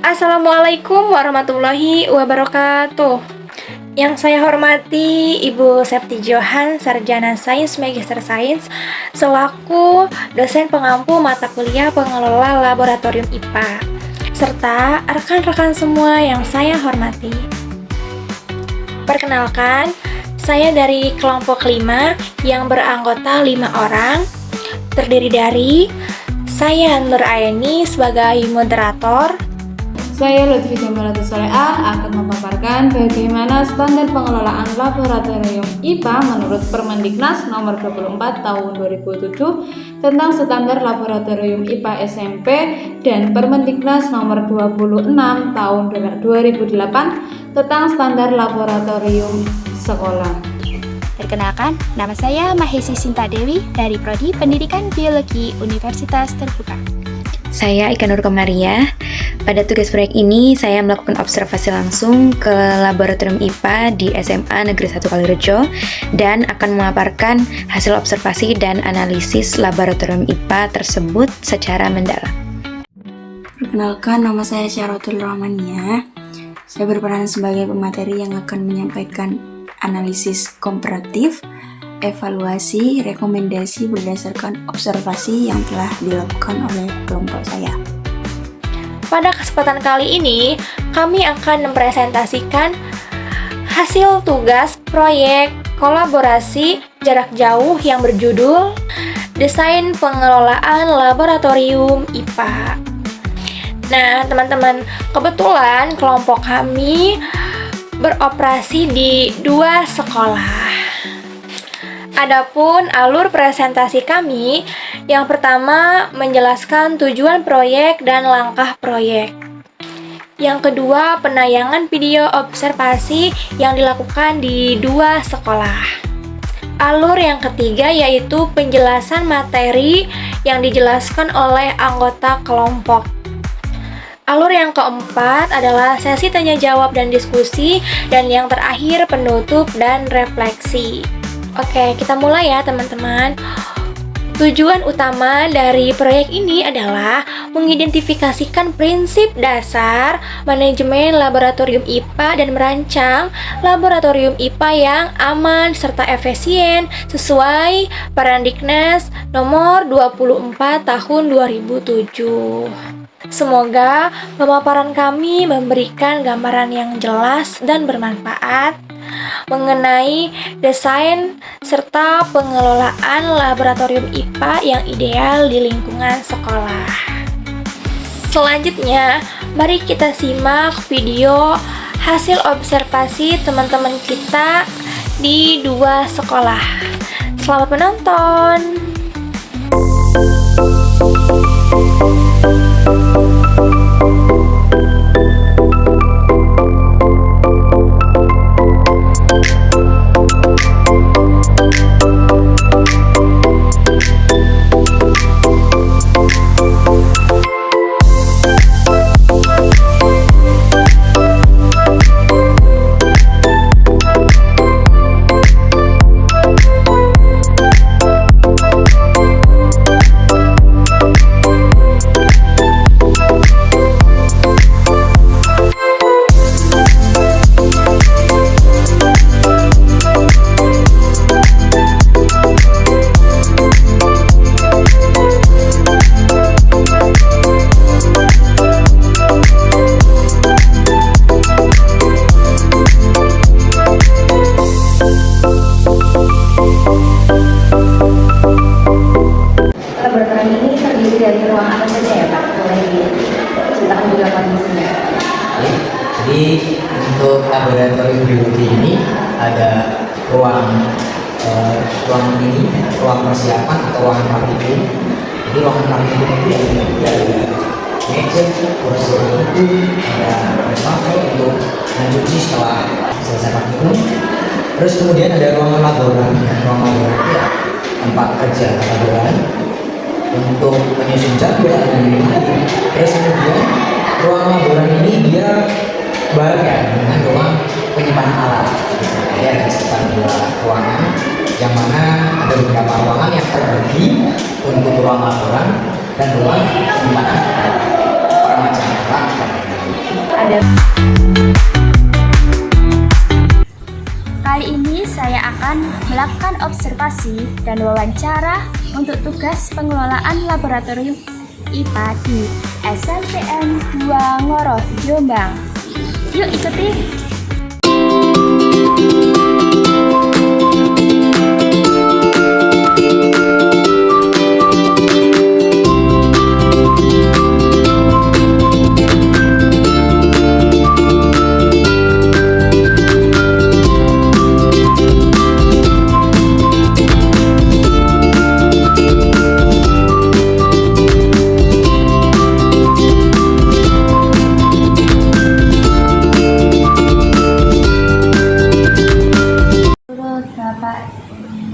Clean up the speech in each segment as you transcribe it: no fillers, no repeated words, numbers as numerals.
Assalamualaikum warahmatullahi wabarakatuh. Yang saya hormati Ibu Septi Johan, Sarjana Sains Magister Sains, selaku dosen pengampu mata kuliah pengelola laboratorium IPA, serta rekan-rekan semua yang saya hormati. Perkenalkan, saya dari kelompok 5 yang beranggota 5 orang, terdiri dari saya Nur Aini sebagai moderator. Saya Lutfi Jamalatus Soleah akan memaparkan bagaimana standar pengelolaan laboratorium IPA menurut Permendiknas nomor 24 tahun 2007 tentang standar laboratorium IPA SMP dan Permendiknas nomor 26 tahun 2008 tentang standar laboratorium sekolah. Perkenalkan, nama saya Mahesi Sinta Dewi dari Prodi Pendidikan Biologi Universitas Terbuka. Saya Ika Nur Komaria. Pada tugas proyek ini, saya melakukan observasi langsung ke laboratorium IPA di SMA Negeri 1 Kalirejo dan akan memaparkan hasil observasi dan analisis laboratorium IPA tersebut secara mendalam. Perkenalkan, nama saya Syaratul Rahmania. Saya berperan sebagai pemateri yang akan menyampaikan analisis komparatif, evaluasi, rekomendasi berdasarkan observasi yang telah dilakukan oleh kelompok saya. Pada kesempatan kali ini, kami akan mempresentasikan hasil tugas proyek kolaborasi jarak jauh yang berjudul Desain Pengelolaan Laboratorium IPA. Nah, teman-teman, kebetulan kelompok kami beroperasi di 2 sekolah. Adapun alur presentasi kami, yang pertama menjelaskan tujuan proyek dan langkah proyek. Yang kedua, penayangan video observasi yang dilakukan di 2 sekolah. Alur yang ketiga yaitu penjelasan materi yang dijelaskan oleh anggota kelompok. Alur yang keempat adalah sesi tanya jawab dan diskusi, dan yang terakhir penutup dan refleksi. Oke, kita mulai ya teman-teman. Tujuan utama dari proyek ini adalah mengidentifikasikan prinsip dasar manajemen laboratorium IPA dan merancang laboratorium IPA yang aman serta efisien sesuai Permendiknas nomor 24 tahun 2007. Semoga pemaparan kami memberikan gambaran yang jelas dan bermanfaat mengenai desain serta pengelolaan laboratorium IPA yang ideal di lingkungan sekolah. Selanjutnya, mari kita simak video hasil observasi teman-teman kita di 2 sekolah. Selamat menonton! Laboratorium ini terdiri dari ruang apa saja ya Pak? Boleh diceritakan juga kondisinya? Jadi untuk laboratorium biologi ini ada ruang persiapan atau ruangan praktikum. Jadi ruangan praktikum itu ada meja, kursi itu, ada wastafel untuk mencuci setelah selesai praktikum. Terus kemudian ada ruangan laboran. Ruangan laboran itu ya tempat kerja laboran untuk penyusun jadwal dan lain-lain. Terus kemudian ruang laboran ini dia bareng ya dengan ruang penyimpanan alat. Jadi ada sekitar 2 ruangan, yang mana ada beberapa ruangan yang terbagi untuk ruang laboran dan ruang penyimpanan alat, macam alat dan lain-lain. observasi dan wawancara untuk tugas pengelolaan laboratorium IPA di SMPN 2 Ngoro, Jombang. Yuk ikuti!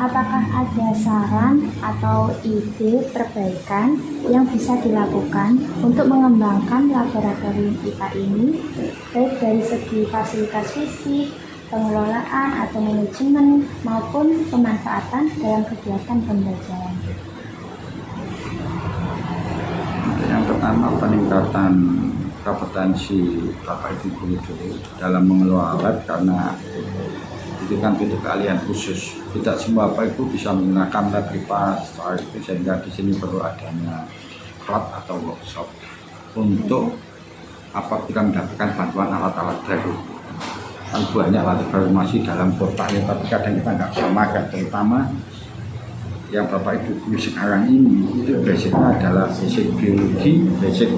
Apakah ada saran atau ide perbaikan yang bisa dilakukan untuk mengembangkan laboratorium IPA ini, baik dari segi fasilitas fisik, pengelolaan atau manajemen, maupun pemanfaatan dalam kegiatan pembelajaran? Yang pertama, peningkatan kompetensi Bapak Ibu guru dulu dalam mengelola alat, karena itu kan butuh keahlian khusus. Tidak semua Bapak Ibu bisa menggunakan lab IPA setelah itu, sehingga di sini perlu adanya klub atau workshop untuk apabila mendapatkan bantuan alat-alat baru. Kan banyak alat baru masih dalam kotak ya, tapi kadang kita nggak bisa makan. Terutama yang Bapak Ibu guru sekarang ini itu basicnya adalah basic biologi, basic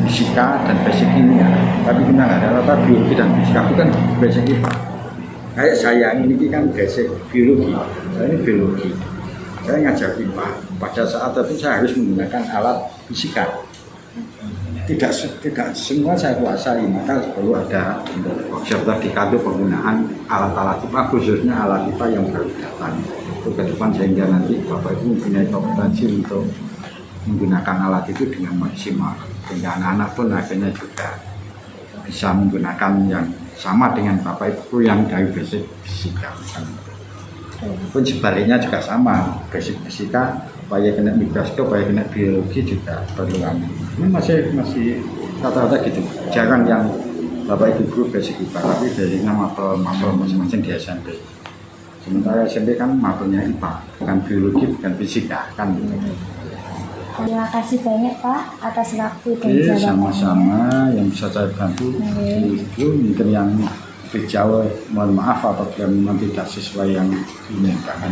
fisika, dan basic kimia. Tapi kita nggak ada alat biologi dan fisika, itu kan basic IPA. Kayak saya ini kan basic biologi, saya ini biologi, saya ngajar IPA. Pada saat itu saya harus menggunakan alat fisika. Tidak semua saya kuasai, maka perlu ada workshop di kantor penggunaan alat-alat IPA, khususnya alat IPA yang baru datang. Itu ke depan sehingga nanti Bapak Ibu mempunyai kompetensi untuk menggunakan alat itu dengan maksimal. Sehingga anak-anak pun akhirnya juga bisa menggunakan yang sama dengan Bapak Ibu yang dari basic fisika. Pun sebaliknya juga sama, basic fisika, supaya kena mikroskop, supaya kena biologi juga perlu. Ini masih rata-rata gitu. Jarang yang Bapak Ibu guru basic IPA, tapi basicnya mapel masing-masing di SMP. Sementara SMP kan mapelnya IPA, bukan biologi, bukan fisika kan. Terima kasih banyak Pak atas waktu dan Oke, jawabannya. sama-sama yang bisa saya bantu. Itu mungkin yang lebih jauh, mohon maaf apabila memang tidak sesuai yang diinginkan.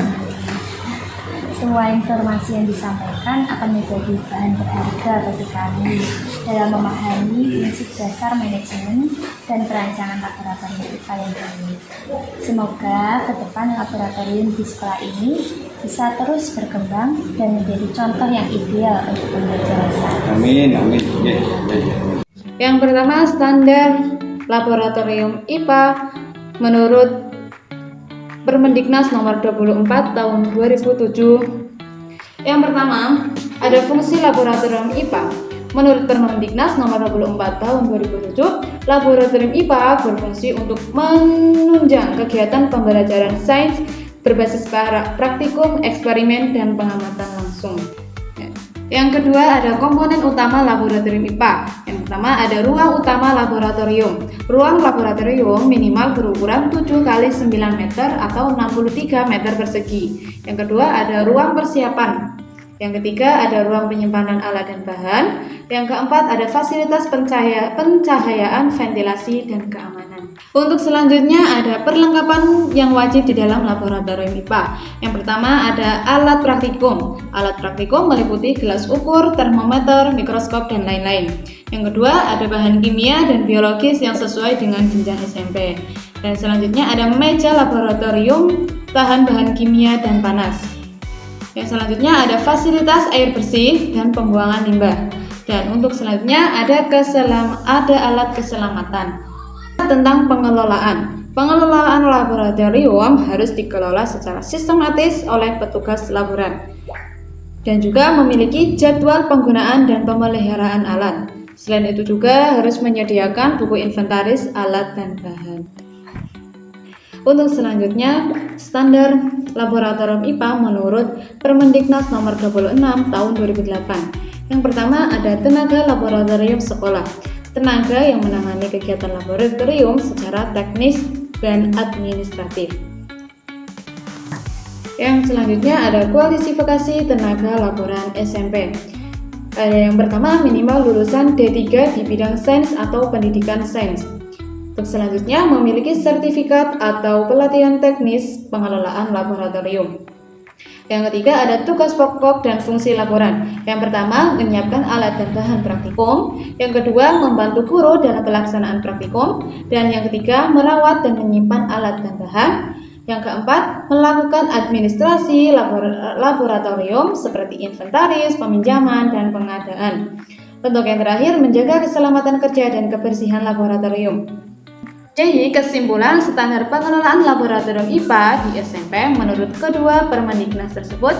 Semua informasi yang disampaikan akan menjadi bahan berharga bagi kami dalam memahami prinsip dasar manajemen dan perancangan laboratorium IPA yang baik. Semoga ke depan laboratorium di sekolah ini bisa terus berkembang dan menjadi contoh yang ideal untuk pembelajaran sains. Amin, amin. Yang pertama, standar laboratorium IPA menurut Permendiknas nomor 24 tahun 2007. Yang pertama, ada fungsi laboratorium IPA. Menurut Permendiknas nomor 24 tahun 2007, laboratorium IPA berfungsi untuk menunjang kegiatan pembelajaran sains berbasis praktikum, eksperimen, dan pengamatan langsung. Yang kedua, ada komponen utama laboratorium IPA. Yang pertama, ada ruang utama laboratorium. Ruang laboratorium minimal berukuran 7 x 9 meter atau 63 meter persegi. Yang kedua, ada ruang persiapan. Yang ketiga, ada ruang penyimpanan alat dan bahan. Yang keempat, ada fasilitas pencahayaan, ventilasi, dan keamanan. Untuk selanjutnya, ada perlengkapan yang wajib di dalam laboratorium IPA. Yang pertama, ada alat praktikum. Alat praktikum meliputi gelas ukur, termometer, mikroskop, dan lain-lain. Yang kedua, ada bahan kimia dan biologis yang sesuai dengan jenjang SMP. Dan selanjutnya, ada meja laboratorium, tahan bahan kimia dan panas. Yang selanjutnya ada fasilitas air bersih dan pembuangan limbah. Dan untuk selanjutnya ada alat keselamatan. Tentang pengelolaan. Pengelolaan laboratorium harus dikelola secara sistematis oleh petugas laboran. Dan juga memiliki jadwal penggunaan dan pemeliharaan alat. Selain itu juga harus menyediakan buku inventaris alat dan bahan. Untuk selanjutnya, standar laboratorium IPA menurut Permendiknas nomor 26 tahun 2008. Yang pertama ada tenaga laboratorium sekolah. Tenaga yang menangani kegiatan laboratorium secara teknis dan administratif. Yang selanjutnya ada kualifikasi tenaga laboran SMP. Ada yang pertama, minimal lulusan D3 di bidang sains atau pendidikan sains. Untuk selanjutnya, memiliki sertifikat atau pelatihan teknis pengelolaan laboratorium. Yang ketiga, ada tugas pokok dan fungsi laboran. Yang pertama, menyiapkan alat dan bahan praktikum. Yang kedua, membantu guru dalam pelaksanaan praktikum. Dan yang ketiga, merawat dan menyimpan alat dan bahan. Yang keempat, melakukan administrasi laboratorium seperti inventaris, peminjaman, dan pengadaan. Untuk yang terakhir, menjaga keselamatan kerja dan kebersihan laboratorium. Jadi, kesimpulan standar pengelolaan laboratorium IPA di SMP menurut kedua Permendiknas tersebut.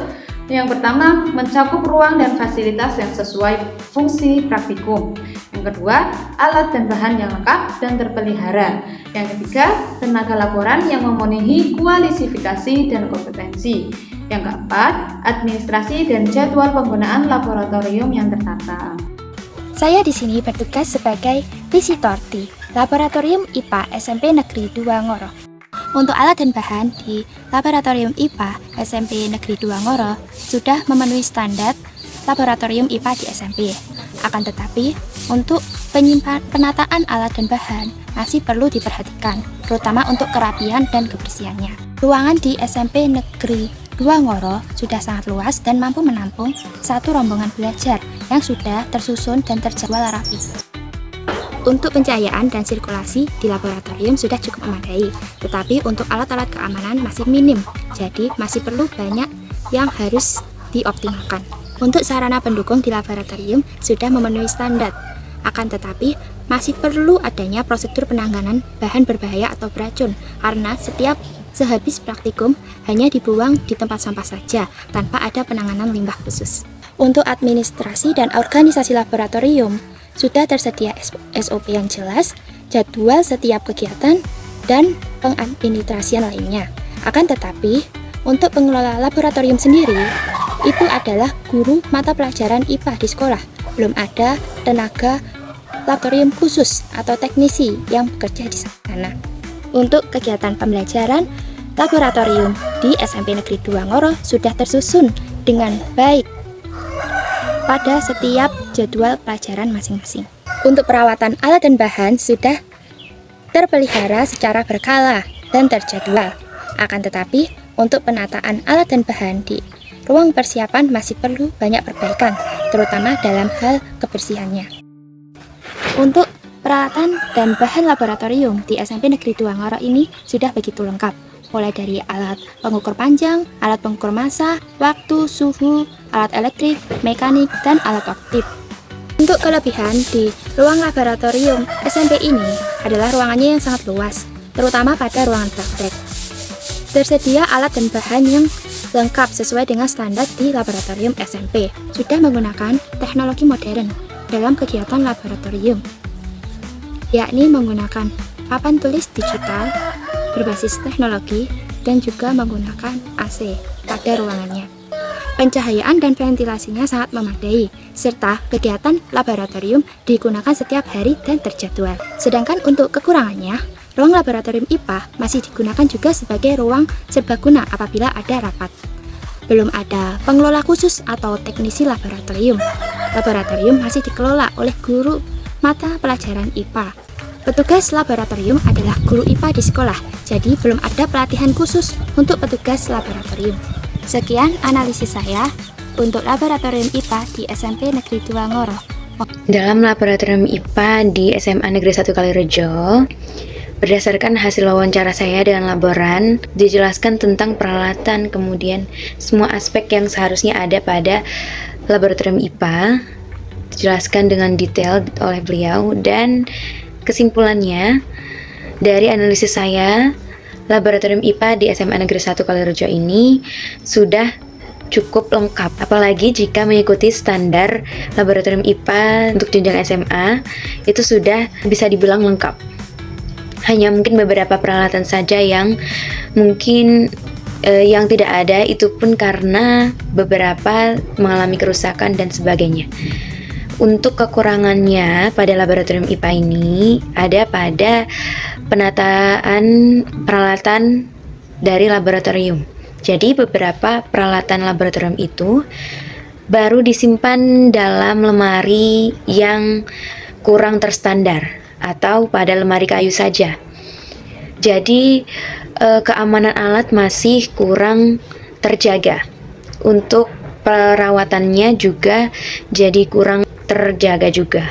Yang pertama, mencakup ruang dan fasilitas yang sesuai fungsi praktikum. Yang kedua, alat dan bahan yang lengkap dan terpelihara. Yang ketiga, tenaga laboran yang memenuhi kualifikasi dan kompetensi. Yang keempat, administrasi dan jadwal penggunaan laboratorium yang tertata. Saya di sini bertugas sebagai visitor di Laboratorium IPA SMP Negeri 2 Ngoro. Untuk alat dan bahan di Laboratorium IPA SMP Negeri 2 Ngoro sudah memenuhi standar Laboratorium IPA di SMP. Akan tetapi, untuk penataan alat dan bahan masih perlu diperhatikan, terutama untuk kerapian dan kebersihannya. Ruangan di SMP Negeri 2 Ngoro sudah sangat luas dan mampu menampung satu rombongan belajar yang sudah tersusun dan terjadwal rapi. Untuk pencahayaan dan sirkulasi di laboratorium sudah cukup memadai, tetapi untuk alat-alat keamanan masih minim, jadi masih perlu banyak yang harus dioptimalkan. Untuk sarana pendukung di laboratorium sudah memenuhi standar, akan tetapi masih perlu adanya prosedur penanganan bahan berbahaya atau beracun, karena sehabis praktikum hanya dibuang di tempat sampah saja, tanpa ada penanganan limbah khusus. Untuk administrasi dan organisasi laboratorium, sudah tersedia SOP yang jelas, jadwal setiap kegiatan, dan pengadministrasian lainnya. Akan tetapi, untuk pengelola laboratorium sendiri, itu adalah guru mata pelajaran IPA di sekolah. Belum ada tenaga laboratorium khusus atau teknisi yang bekerja di sana. Untuk kegiatan pembelajaran, laboratorium di SMP Negeri 2 Ngoro sudah tersusun dengan baik pada setiap jadwal pelajaran masing-masing. Untuk perawatan alat dan bahan sudah terpelihara secara berkala dan terjadwal. Akan tetapi, untuk penataan alat dan bahan di ruang persiapan masih perlu banyak perbaikan, terutama dalam hal kebersihannya. Untuk peralatan dan bahan laboratorium di SMP Negeri 2 Ngoro ini sudah begitu lengkap, mulai dari alat pengukur panjang, alat pengukur massa, waktu, suhu, alat elektrik, mekanik, dan alat optik. Untuk kelebihan di ruang laboratorium SMP ini adalah ruangannya yang sangat luas, terutama pada ruangan praktek. Tersedia alat dan bahan yang lengkap sesuai dengan standar di laboratorium SMP. Sudah menggunakan teknologi modern dalam kegiatan laboratorium, yakni menggunakan papan tulis digital berbasis teknologi dan juga menggunakan AC pada ruangannya. Pencahayaan dan ventilasinya sangat memadai, serta kegiatan laboratorium digunakan setiap hari dan terjadwal. Sedangkan untuk kekurangannya, ruang laboratorium IPA masih digunakan juga sebagai ruang serbaguna apabila ada rapat. Belum ada pengelola khusus atau teknisi laboratorium. Laboratorium masih dikelola oleh guru mata pelajaran IPA. Petugas laboratorium adalah guru IPA di sekolah, jadi belum ada pelatihan khusus untuk petugas laboratorium. Sekian analisis saya untuk laboratorium IPA di SMP Negeri 2 Ngoro. Dalam laboratorium IPA di SMA Negeri 1 Kalirejo, berdasarkan hasil wawancara saya dengan laboran, dijelaskan tentang peralatan, kemudian semua aspek yang seharusnya ada pada laboratorium IPA, dijelaskan dengan detail oleh beliau, dan kesimpulannya, dari analisis saya, laboratorium IPA di SMA Negeri 1 Kalirejo ini sudah cukup lengkap, apalagi jika mengikuti standar laboratorium IPA untuk jenjang SMA, itu sudah bisa dibilang lengkap. Hanya mungkin beberapa peralatan saja yang mungkin yang tidak ada, itu pun karena beberapa mengalami kerusakan dan sebagainya. Untuk kekurangannya pada laboratorium IPA ini ada pada penataan peralatan dari laboratorium. Jadi beberapa peralatan laboratorium itu baru disimpan dalam lemari yang kurang terstandar atau pada lemari kayu saja. Jadi keamanan alat masih kurang terjaga. Untuk perawatannya juga jadi kurang terjaga juga.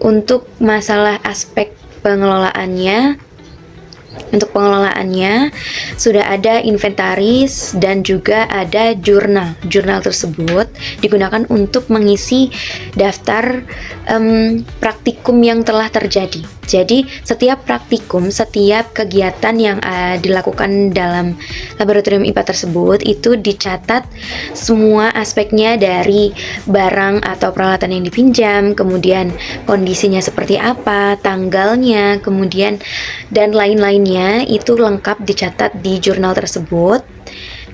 Untuk masalah aspek pengelolaannya, sudah ada inventaris dan juga ada jurnal. Jurnal tersebut digunakan untuk mengisi daftar praktikum yang telah terjadi. Jadi setiap praktikum, setiap kegiatan yang dilakukan dalam laboratorium IPA tersebut itu dicatat semua aspeknya, dari barang atau peralatan yang dipinjam, kemudian kondisinya seperti apa, tanggalnya, kemudian dan lain-lainnya itu lengkap dicatat di jurnal tersebut,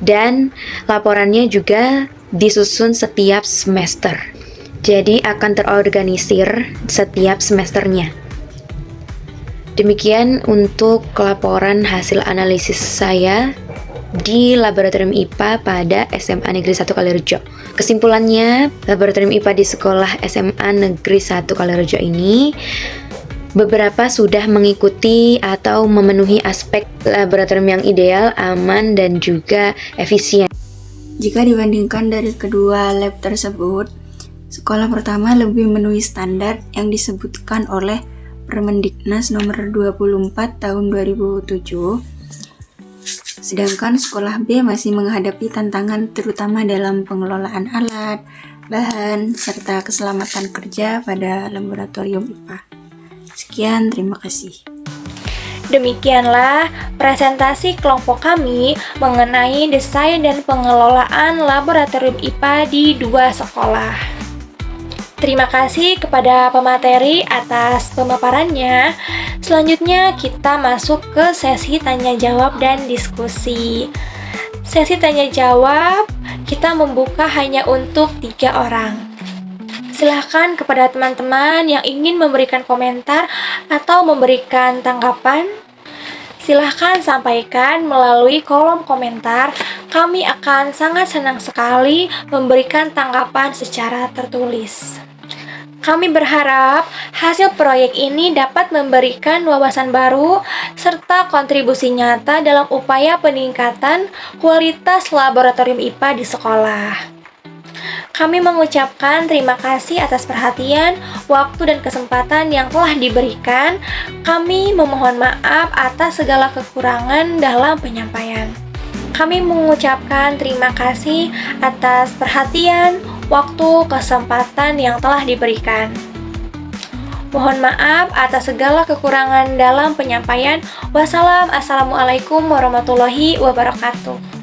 dan laporannya juga disusun setiap semester. Jadi akan terorganisir setiap semesternya. Demikian untuk laporan hasil analisis saya di Laboratorium IPA pada SMA Negeri 1 Kalirejo. Kesimpulannya, Laboratorium IPA di Sekolah SMA Negeri 1 Kalirejo ini beberapa sudah mengikuti atau memenuhi aspek laboratorium yang ideal, aman, dan juga efisien. Jika dibandingkan dari kedua lab tersebut, sekolah pertama lebih memenuhi standar yang disebutkan oleh Permendiknas nomor 24 tahun 2007. Sedangkan sekolah B masih menghadapi tantangan terutama dalam pengelolaan alat, bahan, serta keselamatan kerja pada laboratorium IPA. Sekian, terima kasih. Demikianlah presentasi kelompok kami mengenai desain dan pengelolaan laboratorium IPA di 2 sekolah. Terima kasih kepada pemateri atas pemaparannya. Selanjutnya kita masuk ke sesi tanya jawab dan diskusi. Sesi tanya jawab kita membuka hanya untuk 3 orang. Silahkan kepada teman-teman yang ingin memberikan komentar atau memberikan tanggapan, silahkan sampaikan melalui kolom komentar. Kami akan sangat senang sekali memberikan tanggapan secara tertulis. Kami berharap hasil proyek ini dapat memberikan wawasan baru serta kontribusi nyata dalam upaya peningkatan kualitas laboratorium IPA di sekolah. Kami mengucapkan terima kasih atas perhatian, waktu, dan kesempatan yang telah diberikan. Kami memohon maaf atas segala kekurangan dalam penyampaian. Kami mengucapkan terima kasih atas perhatian, waktu, kesempatan yang telah diberikan. Mohon maaf atas segala kekurangan dalam penyampaian. Wassalamualaikum warahmatullahi wabarakatuh.